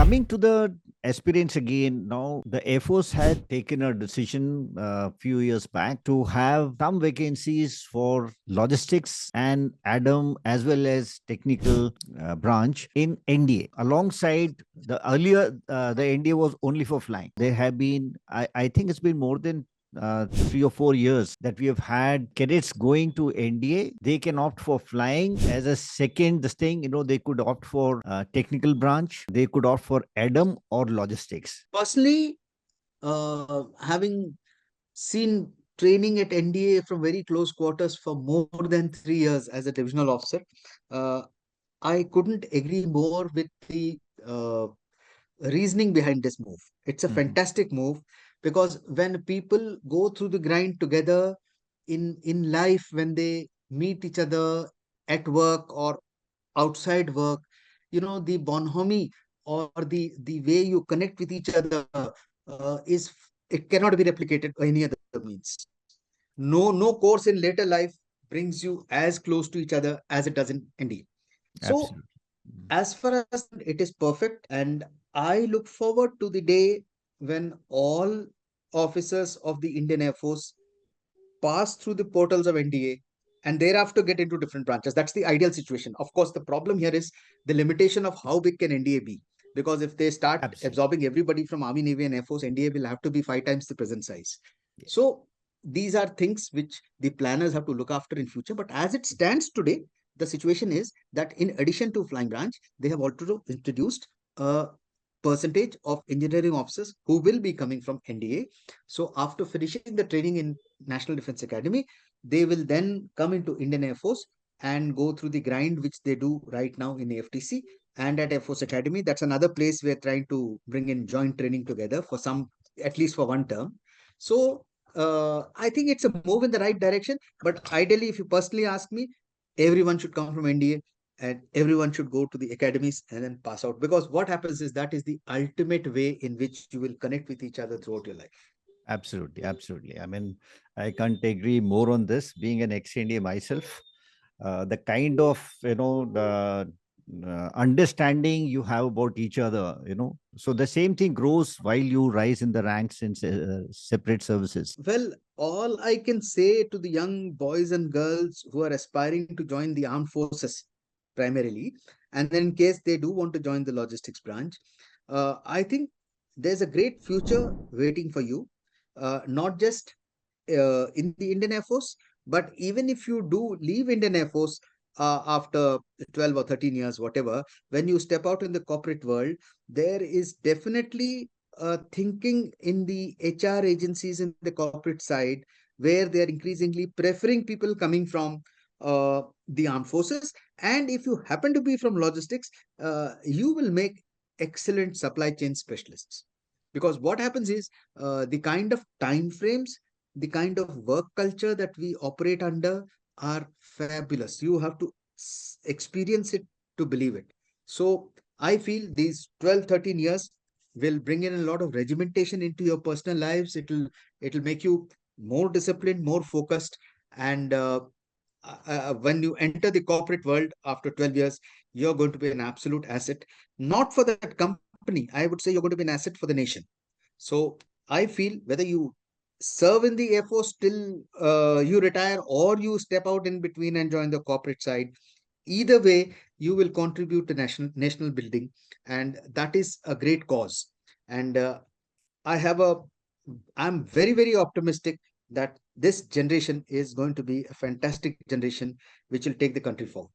Coming to the aspirants again, now the Air Force had taken a decision a few years back to have some vacancies for logistics and Adam as well as technical branch in NDA. Alongside the earlier, the NDA was only for flying. There have been, I think it's been more than 3 or 4 years that we have had cadets going to NDA. They can opt for flying as a second this thing. They could opt for technical branch. They could opt for Adam or logistics. Personally, having seen training at NDA from very close quarters for more than 3 years as a divisional officer, uh, I couldn't agree more with the reasoning behind this move. It's a Mhm. fantastic move because when people go through the grind together in life, when they meet each other at work or outside work, the bonhomie or the way you connect with each other is it cannot be replicated by any other means. No course in later life brings you as close to each other as it does in NDA. So Absolutely. Mhm. as far as it is perfect, and I look forward to the day when all officers of the Indian Air Force pass through the portals of NDA and thereafter get into different branches. That's the ideal situation. Of course, the problem here is the limitation of how big can NDA be. Because if they start Absolutely. absorbing everybody from Army, Navy, and Air Force, NDA will have to be 5 times the present size. Yes. So these are things which the planners have to look after in future. But as it stands today, the situation is that in addition to flying branch, they have also introduced a percentage of engineering officers who will be coming from NDA. So after finishing the training in National Defense Academy, they will then come into Indian Air Force and go through the grind which they do right now in AFTC and at Air Force Academy. That's another place we're trying to bring in joint training together for some, at least for one term. So I think it's a move in the right direction. But ideally, if you personally ask me, everyone should come from NDA and everyone should go to the academies and then pass out, because what happens is that is the ultimate way in which you will connect with each other throughout your life. Absolutely. Absolutely. I mean, I can't agree more on this. Being an ex-NDA myself, the kind of the understanding you have about each other, so the same thing grows while you rise in the ranks in separate services. Well, all I can say to the young boys and girls who are aspiring to join the armed forces primarily, and then in case they do want to join the logistics branch, I think there's a great future waiting for you, not just in the Indian Air Force, but even if you do leave Indian Air Force after 12 or 13 years, whatever, when you step out in the corporate world, there is definitely thinking in the HR agencies in the corporate side where they are increasingly preferring people coming from the armed forces. And if you happen to be from logistics, you will make excellent supply chain specialists. Because what happens is the kind of time frames, the kind of work culture that we operate under are fabulous. You have to experience it to believe it. So I feel these 12, 13 years will bring in a lot of regimentation into your personal lives. It'll make you more disciplined, more focused, and when you enter the corporate world after 12 years, you're going to be an absolute asset, not for that company. I would say you're going to be an asset for the nation. So I feel whether you serve in the Air Force till you retire or you step out in between and join the corporate side, either way, you will contribute to national building, and that is a great cause. And I have a, I'm very optimistic that this generation is going to be a fantastic generation which will take the country forward.